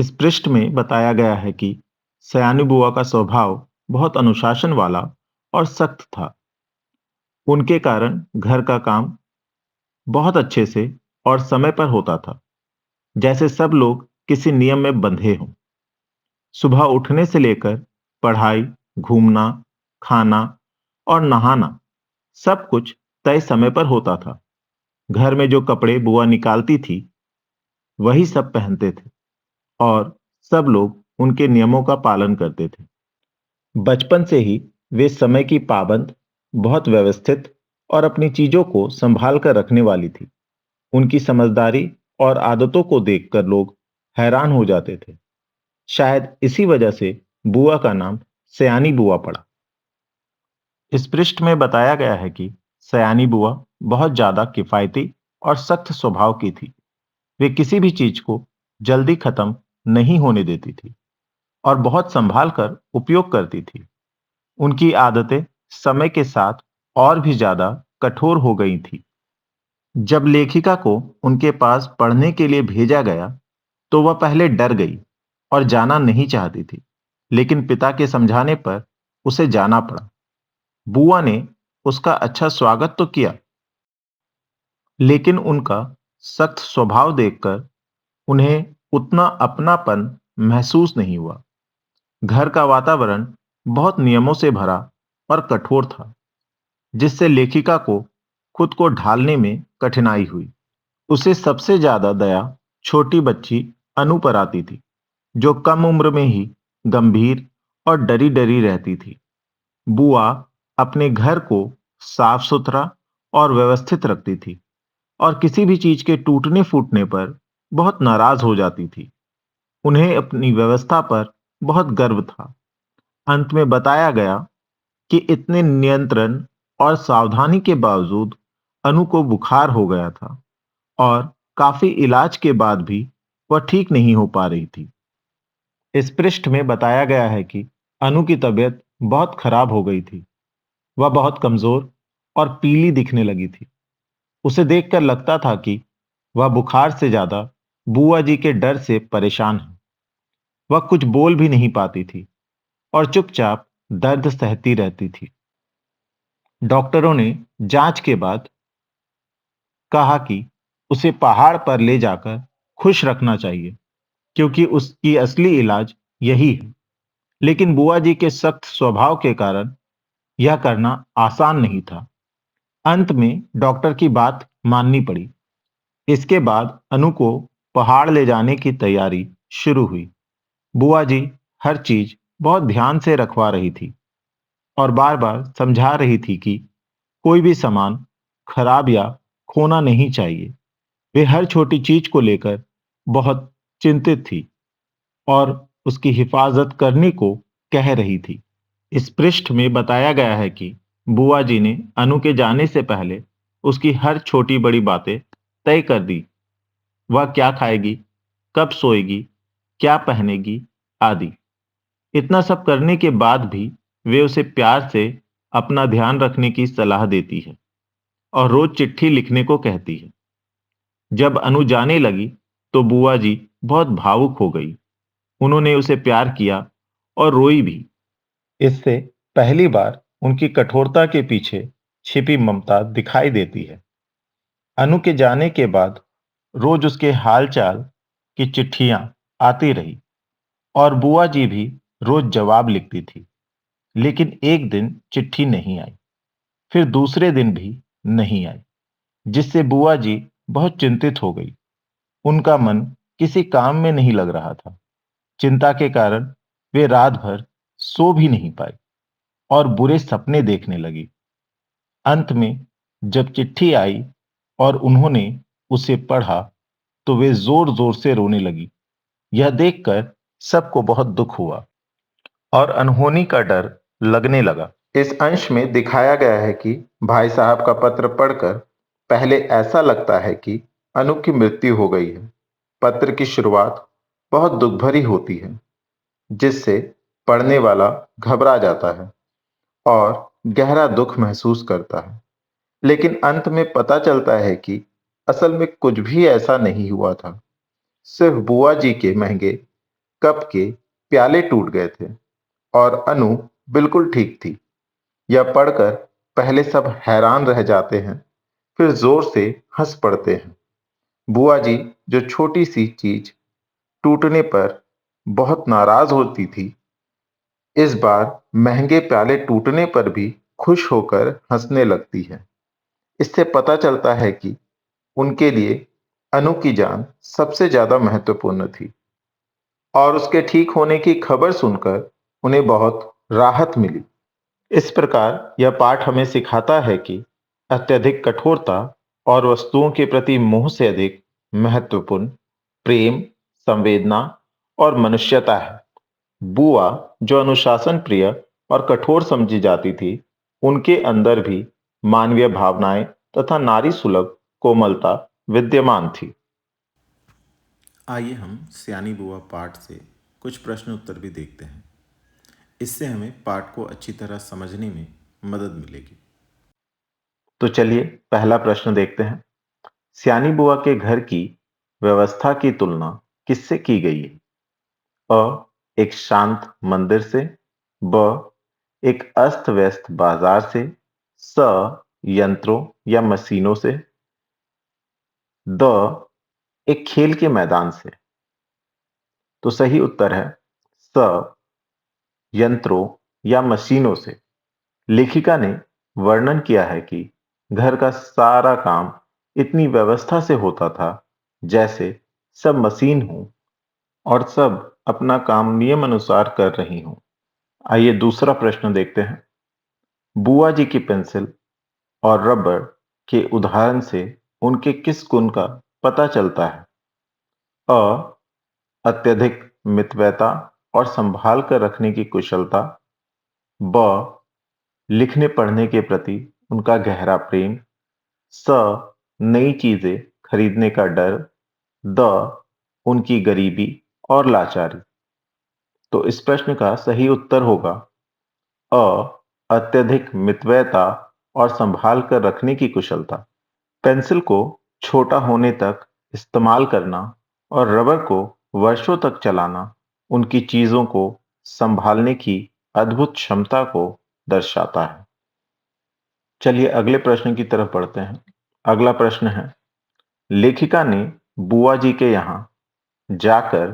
इस पृष्ठ में बताया गया है कि सयानी बुआ का स्वभाव बहुत अनुशासन वाला और सख्त था। उनके कारण घर का काम बहुत अच्छे से और समय पर होता था, जैसे सब लोग किसी नियम में बंधे हों। सुबह उठने से लेकर पढ़ाई, घूमना, खाना और नहाना सब कुछ तय समय पर होता था। घर में जो कपड़े बुआ निकालती थी, वही सब पहनते थे और सब लोग उनके नियमों का पालन करते थे। बचपन से ही वे समय की पाबंद, बहुत व्यवस्थित और अपनी चीजों को संभाल कर रखने वाली थी। उनकी समझदारी और आदतों को देखकर लोग हैरान हो जाते थे। शायद इसी वजह से बुआ का नाम सयानी बुआ पड़ा। इस पृष्ठ में बताया गया है कि सयानी बुआ बहुत ज्यादा किफायती और सख्त स्वभाव की थी। वे किसी भी चीज को जल्दी खत्म नहीं होने देती थी और बहुत संभाल कर उपयोग करती थी। उनकी आदतें समय के साथ और भी ज्यादा कठोर हो गई थी। जब लेखिका को उनके पास पढ़ने के लिए भेजा गया, तो वह पहले डर गई और जाना नहीं चाहती थी, लेकिन पिता के समझाने पर उसे जाना पड़ा। बुआ ने उसका अच्छा स्वागत तो किया, लेकिन उनका सख्त स्वभाव देखकर उन्हें उतना अपनापन महसूस नहीं हुआ। घर का वातावरण बहुत नियमों से भरा और कठोर था, जिससे लेखिका को खुद को ढालने में कठिनाई हुई। उसे सबसे ज्यादा दया छोटी बच्ची अनु पर आती थी, जो कम उम्र में ही गंभीर और डरी डरी रहती थी। बुआ अपने घर को साफ सुथरा और व्यवस्थित रखती थी और किसी भी चीज के टूटने फूटने पर बहुत नाराज हो जाती थी। उन्हें अपनी व्यवस्था पर बहुत गर्व था। अंत में बताया गया कि इतने नियंत्रण और सावधानी के बावजूद अनु को बुखार हो गया था और काफी इलाज के बाद भी वह ठीक नहीं हो पा रही थी। इस पृष्ठ में बताया गया है कि अनु की तबीयत बहुत खराब हो गई थी। वह बहुत कमजोर और पीली दिखने लगी थी। उसे देखकर लगता था कि वह बुखार से ज्यादा बुआ जी के डर से परेशान है। वह कुछ बोल भी नहीं पाती थी और चुपचाप दर्द सहती रहती थी। डॉक्टरों ने जांच के बाद कहा कि उसे पहाड़ पर ले जाकर खुश रखना चाहिए, क्योंकि उसकी असली इलाज यही है। लेकिन बुआ जी के सख्त स्वभाव के कारण यह करना आसान नहीं था। अंत में डॉक्टर की बात माननी पड़ी। इसके बाद अनु को पहाड़ ले जाने की तैयारी शुरू हुई। बुआ जी हर चीज बहुत ध्यान से रखवा रही थी और बार बार समझा रही थी कि कोई भी सामान खराब या खोना नहीं चाहिए। वे हर छोटी चीज को लेकर बहुत चिंतित थी और उसकी हिफाजत करने को कह रही थी। इस पृष्ठ में बताया गया है कि बुआ जी ने अनु के जाने से पहले उसकी हर छोटी बड़ी बातें तय कर दी। वह क्या खाएगी, कब सोएगी, क्या पहनेगी, आदि। इतना सब करने के बाद भी वे उसे प्यार से अपना ध्यान रखने की सलाह देती है और रोज चिट्ठी लिखने को कहती है। जब अनु जाने लगी, तो बुआ जी बहुत भावुक हो गई। उन्होंने उसे प्यार किया और रोई भी। इससे पहली बार उनकी कठोरता के पीछे छिपी ममता दिखाई देती है। अनु के जाने के बाद रोज उसके हालचाल की चिट्ठियां आती रही और बुआ जी भी रोज जवाब लिखती थी। लेकिन एक दिन चिट्ठी नहीं आई, फिर दूसरे दिन भी नहीं आई, जिससे बुआ जी बहुत चिंतित हो गई। उनका मन किसी काम में नहीं लग रहा था। चिंता के कारण वे रात भर सो भी नहीं पाई और बुरे सपने देखने लगी। अंत में जब चिट्ठी आई और उन्होंने उसे पढ़ा, तो वे जोर जोर से रोने लगी। यह देखकर सबको बहुत दुख हुआ और अनहोनी का डर लगने लगा। इस अंश में दिखाया गया है कि भाई साहब का पत्र पढ़कर पहले ऐसा लगता है कि अनु की मृत्यु हो गई है। पत्र की शुरुआत बहुत दुख भरी होती है, जिससे पढ़ने वाला घबरा जाता है और गहरा दुख महसूस करता है। लेकिन अंत में पता चलता है कि असल में कुछ भी ऐसा नहीं हुआ था। सिर्फ बुआ जी के महंगे कप के प्याले टूट गए थे और अनु बिल्कुल ठीक थी। यह पढ़कर पहले सब हैरान रह जाते हैं, फिर जोर से हंस पड़ते हैं। बुआ जी जो छोटी सी चीज टूटने पर बहुत नाराज होती थी, इस बार महंगे प्याले टूटने पर भी खुश होकर हंसने लगती है। इससे पता चलता है कि उनके लिए अनु की जान सबसे ज्यादा महत्वपूर्ण थी और उसके ठीक होने की खबर सुनकर उन्हें बहुत राहत मिली। इस प्रकार यह पाठ हमें सिखाता है कि अत्यधिक कठोरता और वस्तुओं के प्रति मोह से अधिक महत्वपूर्ण प्रेम, संवेदना और मनुष्यता है। बुआ जो अनुशासन प्रिय और कठोर समझी जाती थी, उनके अंदर भी मानवीय भावनाएं तथा नारी सुलभ कोमलता विद्यमान थी। आइए हम सियानी बुआ पाठ से कुछ प्रश्न उत्तर भी देखते हैं। इससे हमें पाठ को अच्छी तरह समझने में मदद मिलेगी। तो चलिए पहला प्रश्न देखते हैं। सियानी बुआ के घर की व्यवस्था की तुलना किससे की गई है? अ एक शांत मंदिर से, ब एक अस्त व्यस्त बाजार से, स यंत्रों या मशीनों से, द एक खेल के मैदान से। तो सही उत्तर है स यंत्रों या मशीनों से। लेखिका ने वर्णन किया है कि घर का सारा काम इतनी व्यवस्था से होता था जैसे सब मशीन हो और सब अपना काम नियम अनुसार कर रही हूं। आइए दूसरा प्रश्न देखते हैं। बुआ जी की पेंसिल और रबर के उदाहरण से उनके किस गुण का पता चलता है? अ अत्यधिक मितव्ययता और संभाल कर रखने की कुशलता, ब लिखने पढ़ने के प्रति उनका गहरा प्रेम, स नई चीजें खरीदने का डर, द उनकी गरीबी और लाचारी। तो इस प्रश्न का सही उत्तर होगा अ अत्यधिक मितव्ययता और संभाल कर रखने की कुशलता। पेंसिल को छोटा होने तक इस्तेमाल करना और रबर को वर्षों तक चलाना उनकी चीजों को संभालने की अद्भुत क्षमता को दर्शाता है। चलिए अगले प्रश्न की तरफ बढ़ते हैं। अगला प्रश्न है, लेखिका ने बुआ जी के यहाँ जाकर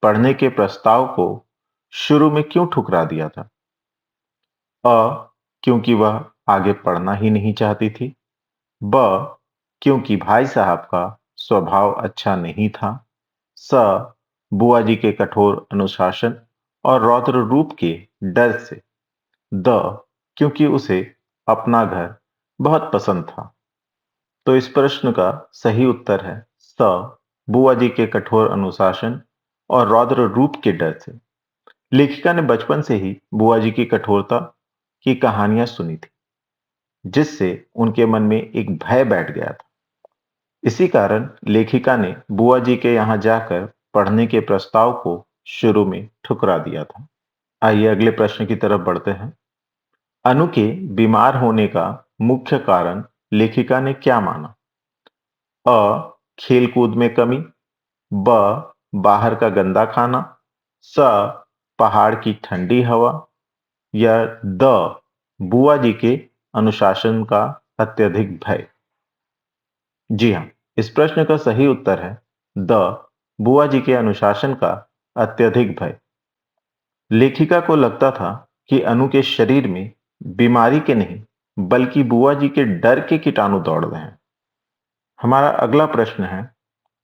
पढ़ने के प्रस्ताव को शुरू में क्यों ठुकरा दिया था? अ क्योंकि वह आगे पढ़ना ही नहीं चाहती थी, ब क्योंकि भाई साहब का स्वभाव अच्छा नहीं था, स बुआ जी के कठोर अनुशासन और रौद्र रूप के डर से, द क्योंकि उसे अपना घर बहुत पसंद था। तो इस प्रश्न का सही उत्तर है स बुआ जी के कठोर अनुशासन और रौद्र रूप के डर से। लेखिका ने बचपन से ही बुआ जी की कठोरता की कहानियां सुनी थी, जिससे उनके मन में एक भय बैठ गया था। इसी कारण लेखिका ने बुआ जी के यहाँ जाकर पढ़ने के प्रस्ताव को शुरू में ठुकरा दिया था। आइए अगले प्रश्न की तरफ बढ़ते हैं। अनु के बीमार होने का मुख्य कारण लेखिका ने क्या माना? अ खेलकूद में कमी, ब बाहर का गंदा खाना, स पहाड़ की ठंडी हवा, या द बुआ जी के अनुशासन का अत्यधिक भय। जी हाँ, इस प्रश्न का सही उत्तर है द बुआ जी के अनुशासन का अत्यधिक भय। लेखिका को लगता था कि अनु के शरीर में बीमारी के नहीं बल्कि बुआ जी के डर के कीटाणु दौड़ रहे हैं। हमारा अगला प्रश्न है,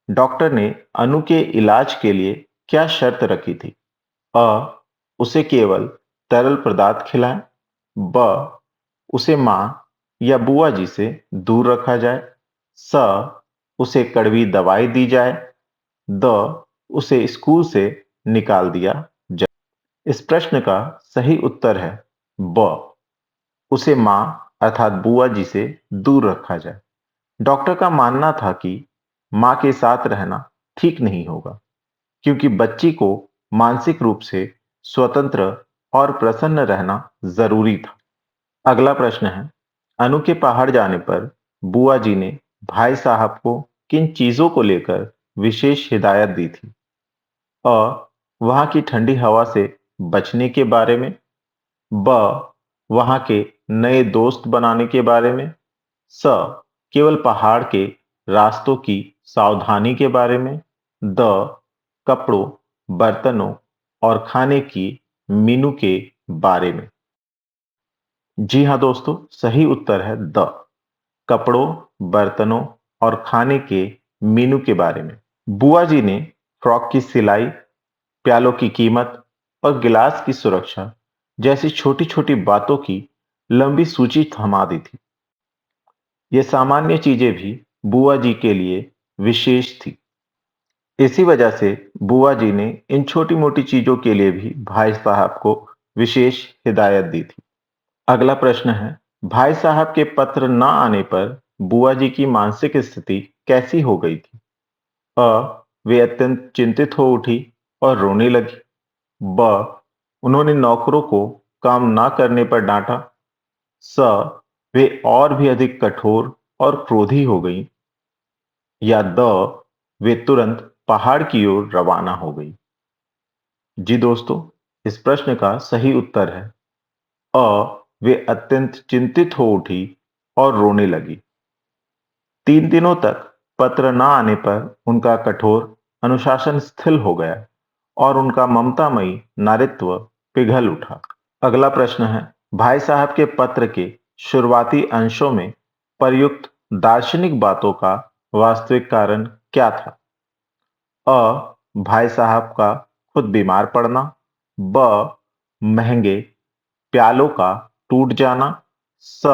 डॉक्टर ने अनु के इलाज के लिए क्या शर्त रखी थी? अ उसे केवल तरल पदार्थ खिलाएं, ब उसे मां या बुआ जी से दूर रखा जाए, स उसे कड़वी दवाई दी जाए, द उसे स्कूल से निकाल दिया जाए। इस प्रश्न का सही उत्तर है ब उसे मां अर्थात बुआ जी से दूर रखा जाए। डॉक्टर का मानना था कि मां के साथ रहना ठीक नहीं होगा, क्योंकि बच्ची को मानसिक रूप से स्वतंत्र और प्रसन्न रहना जरूरी था। अगला प्रश्न है, अनु के पहाड़ जाने पर बुआ जी ने भाई साहब को किन चीजों को लेकर विशेष हिदायत दी थी? अ वहां की ठंडी हवा से बचने के बारे में, ब वहां के नए दोस्त बनाने के बारे में, स केवल पहाड़ के रास्तों की सावधानी के बारे में, द कपड़ों, बर्तनों और खाने की मीनू के बारे में। जी हाँ दोस्तों, सही उत्तर है द कपड़ों, बर्तनों और खाने के मीनू के बारे में। बुआ जी ने फ्रॉक की सिलाई, प्यालों की कीमत और गिलास की सुरक्षा जैसी छोटी-छोटी बातों की लंबी सूची थमा दी थी। ये सामान्य चीजें भी बुआ जी के लिए विशेष थी। इसी वजह से बुआ जी ने इन छोटी-मोटी चीजों के लिए भी भाई साहब को विशेष हिदायत दी थी। अगला प्रश्न है, भाई साहब के पत्र न आने पर बुआ जी की मानसिक स्थिति कैसी हो गई थी? अ, वे अत्यंत चिंतित हो उठी और रोने लगी। ब, उन्होंने नौकरों को काम ना करने पर डांटा। स, वे और भी अधिक कठोर और क्रोधी हो गईं। या द, वे तुरंत पहाड़ की ओर रवाना हो गई। जी दोस्तों, इस प्रश्न का सही उत्तर है अ, वे अत्यंत चिंतित हो उठी और रोने लगी। 3 दिनों तक पत्र न आने पर उनका कठोर अनुशासन स्थिर हो गया और उनका ममतामयी नारित्व पिघल उठा। अगला प्रश्न है, भाई साहब के पत्र के शुरुआती अंशों में प्रयुक्त दार्शनिक बातों का वास्तविक कारण क्या था? अ, भाई साहब का खुद बीमार पड़ना। ब, महंगे प्यालों का टूट जाना। स,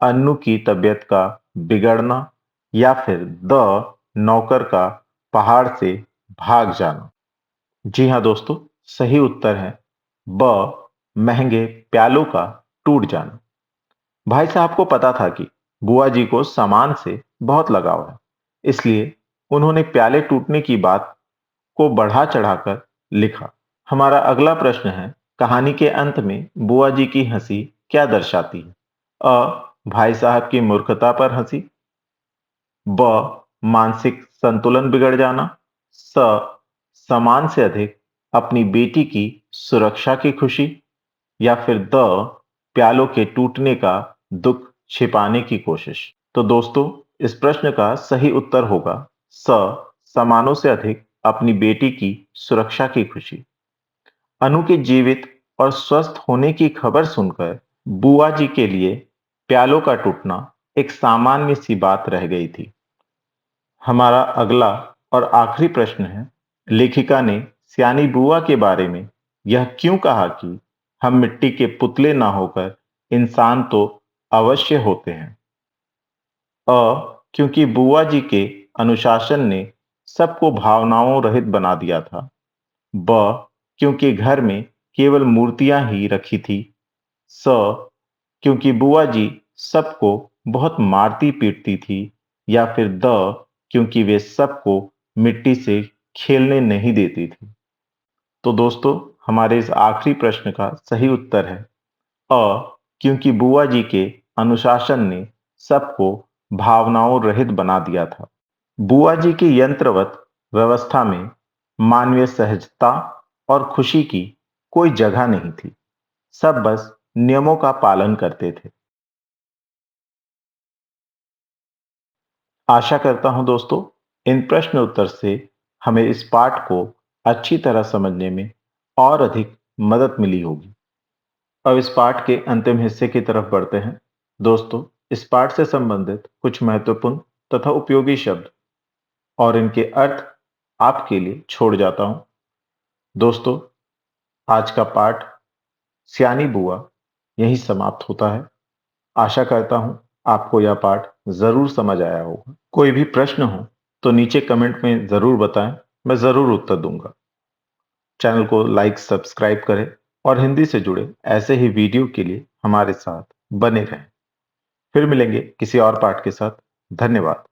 अन्नू की तबीयत का बिगड़ना। या फिर द, नौकर का पहाड़ से भाग जाना। जी हाँ दोस्तों, सही उत्तर है ब, महंगे प्यालों का टूट जाना। भाई साहब को पता था कि बुआ जी को सामान से बहुत लगाव है, इसलिए उन्होंने प्याले टूटने की बात को बढ़ा चढ़ाकर लिखा। हमारा अगला प्रश्न है, कहानी के अंत में बुआ जी की हंसी क्या दर्शाती है? भाई साहब की मूर्खता पर हंसी। ब, मानसिक संतुलन बिगड़ जाना। स, सामान से अधिक अपनी बेटी की सुरक्षा की खुशी। या फिर द, प्यालों के टूटने का दुख छिपाने की कोशिश। तो दोस्तों, इस प्रश्न का सही उत्तर होगा स, सामानों से अधिक अपनी बेटी की सुरक्षा की खुशी। अनु के जीवित और स्वस्थ होने की खबर सुनकर बुआ जी के लिए प्यालों का टूटना एक सामान्य सी बात रह गई थी। हमारा अगला और आखिरी प्रश्न है, लेखिका ने सियानी बुआ के बारे में यह क्यों कहा कि हम मिट्टी के पुतले ना होकर इंसान तो अवश्य होते हैं? अ, क्योंकि बुआ जी के अनुशासन ने सबको भावनाओं रहित बना दिया था। ब, क्योंकि घर में केवल मूर्तियां ही रखी थी। स, क्योंकि बुआ जी सबको बहुत मारती पीटती थी। या फिर द, क्योंकि वे सबको मिट्टी से खेलने नहीं देती थी। तो दोस्तों, हमारे इस आखिरी प्रश्न का सही उत्तर है अ, क्योंकि बुआ जी के अनुशासन ने सबको भावनाओं रहित बना दिया था। बुआ जी की यंत्रवत व्यवस्था में मानवीय सहजता और खुशी की कोई जगह नहीं थी। सब बस नियमों का पालन करते थे। आशा करता हूं दोस्तों, इन प्रश्न उत्तर से हमें इस पाठ को अच्छी तरह समझने में और अधिक मदद मिली होगी। अब इस पाठ के अंतिम हिस्से की तरफ बढ़ते हैं। दोस्तों, इस पाठ से संबंधित कुछ महत्वपूर्ण तथा उपयोगी शब्द और इनके अर्थ आपके लिए छोड़ जाता हूं। दोस्तों, आज का पाठ सियानी बुआ यहीं समाप्त होता है। आशा करता हूं आपको यह पाठ जरूर समझ आया होगा। कोई भी प्रश्न हो तो नीचे कमेंट में जरूर बताएं, मैं जरूर उत्तर दूंगा। चैनल को लाइक सब्सक्राइब करें और हिंदी से जुड़े ऐसे ही वीडियो के लिए हमारे साथ बने रहें। फिर मिलेंगे किसी और पाठ के साथ। धन्यवाद।